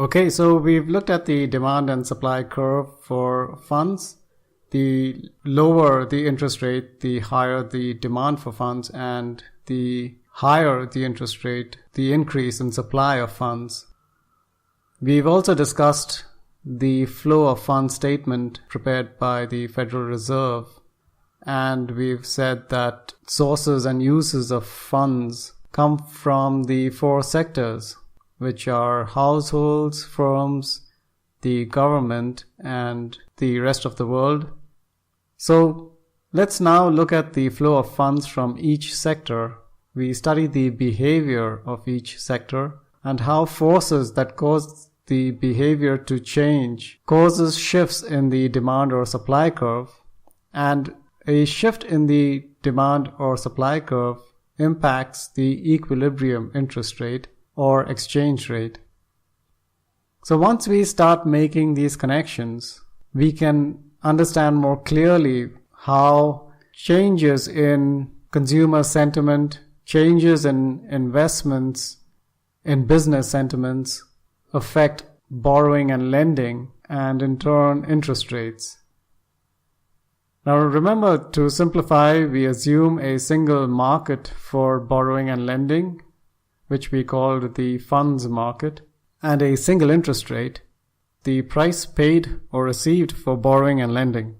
Okay, so we've looked at the demand and supply curve for funds. The lower the interest rate, the higher the demand for funds, and the higher the interest rate, the increase in supply of funds. We've also discussed the flow of funds statement prepared by the Federal Reserve, and we've said that sources and uses of funds come from the four sectors, which are households, firms, the government, and the rest of the world. So let's now look at the flow of funds from each sector. We study the behavior of each sector and how forces that cause the behavior to change causes shifts in the demand or supply curve, and a shift in the demand or supply curve impacts the equilibrium interest rate or exchange rate. So once we start making these connections, we can understand more clearly how changes in consumer sentiment, changes in investments, in business sentiments affect borrowing and lending, and in turn interest rates. Now remember, to simplify, we assume a single market for borrowing and lending, which we called the funds market, and a single interest rate, the price paid or received for borrowing and lending.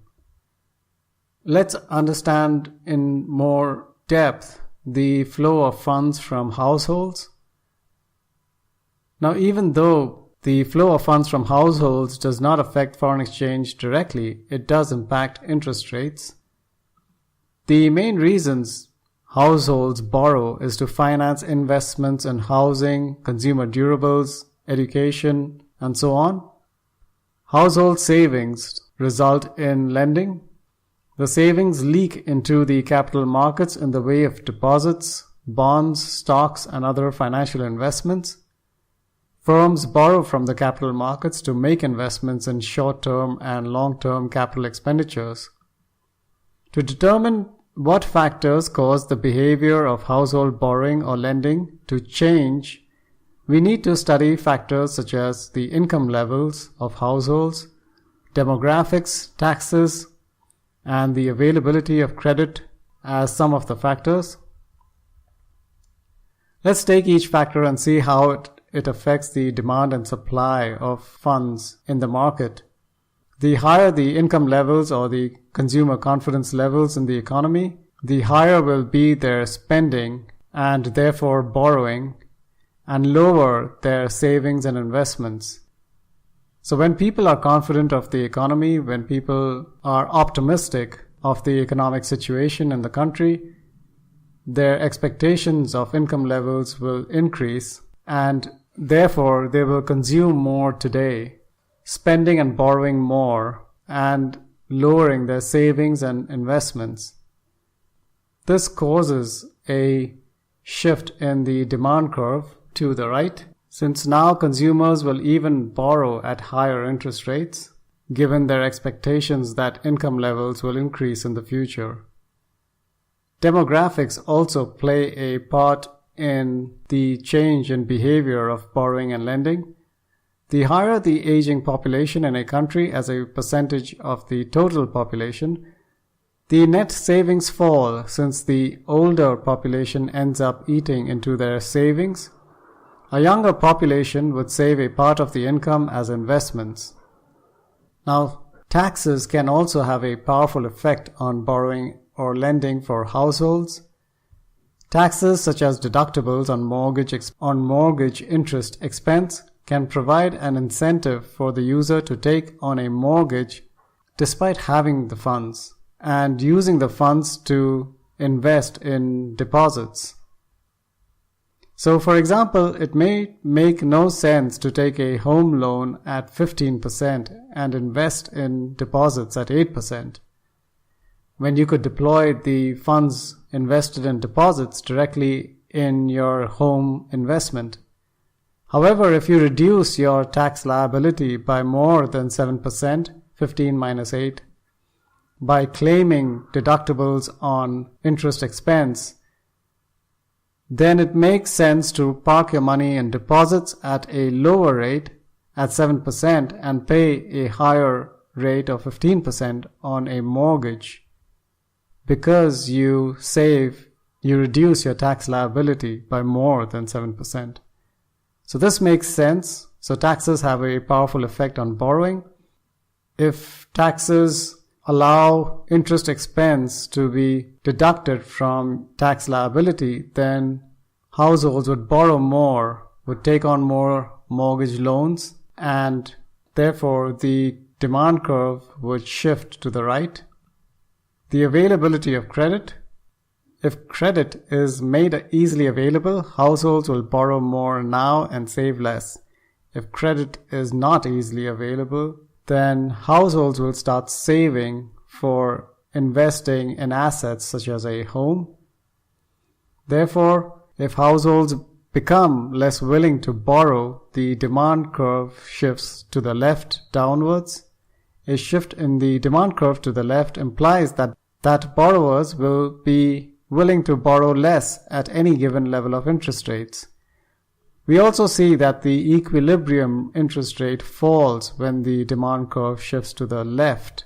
Let's understand in more depth the flow of funds from households. Now, even though the flow of funds from households does not affect foreign exchange directly, it does impact interest rates. The main reasons households borrow is to finance investments in housing, consumer durables, education, and so on. Household savings result in lending. The savings leak into the capital markets in the way of deposits, bonds, stocks, and other financial investments. Firms borrow from the capital markets to make investments in short-term and long-term capital expenditures. To determine what factors cause the behavior of household borrowing or lending to change, we need to study factors such as the income levels of households, demographics, taxes, and the availability of credit as some of the factors. Let's take each factor and see how it affects the demand and supply of funds in the market. The higher the income levels or the consumer confidence levels in the economy, the higher will be their spending and therefore borrowing, and lower their savings and investments. So when people are confident of the economy, when people are optimistic of the economic situation in the country, their expectations of income levels will increase, and therefore they will consume more today, spending and borrowing more and lowering their savings and investments. This causes a shift in the demand curve to the right, since now consumers will even borrow at higher interest rates, given their expectations that income levels will increase in the future. Demographics also play a part in the change in behavior of borrowing and lending. The higher the aging population in a country as a percentage of the total population, the net savings fall, since the older population ends up eating into their savings. A younger population would save a part of the income as investments. Now, taxes can also have a powerful effect on borrowing or lending for households. Taxes such as deductibles on mortgage interest expense can provide an incentive for the user to take on a mortgage despite having the funds, and using the funds to invest in deposits. So, for example, it may make no sense to take a home loan at 15% and invest in deposits at 8%, when you could deploy the funds invested in deposits directly in your home investment. However, if you reduce your tax liability by more than 7%, 15 minus 8, by claiming deductibles on interest expense, then it makes sense to park your money in deposits at a lower rate at 7% and pay a higher rate of 15% on a mortgage, because you reduce your tax liability by more than 7%. So this makes sense. So taxes have a powerful effect on borrowing. If taxes allow interest expense to be deducted from tax liability, then households would borrow more, would take on more mortgage loans, and therefore the demand curve would shift to the right. The availability of credit. If credit is made easily available, households will borrow more now and save less. If credit is not easily available, then households will start saving for investing in assets such as a home. Therefore, if households become less willing to borrow, the demand curve shifts to the left downwards. A shift in the demand curve to the left implies that borrowers will be willing to borrow less at any given level of interest rates. We also see that the equilibrium interest rate falls when the demand curve shifts to the left.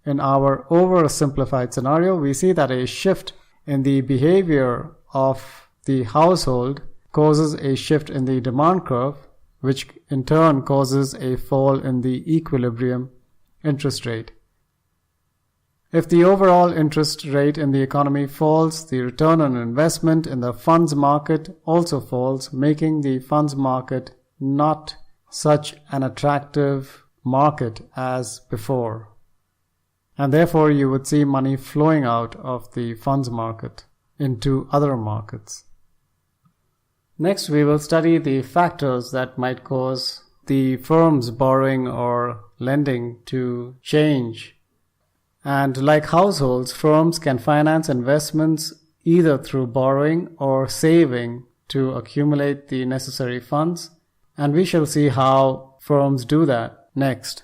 In our oversimplified scenario, we see that a shift in the behavior of the household causes a shift in the demand curve, which in turn causes a fall in the equilibrium interest rate. If the overall interest rate in the economy falls, the return on investment in the funds market also falls, making the funds market not such an attractive market as before. And therefore you would see money flowing out of the funds market into other markets. Next, we will study the factors that might cause the firm's borrowing or lending to change. And like households, firms can finance investments either through borrowing or saving to accumulate the necessary funds. And we shall see how firms do that next.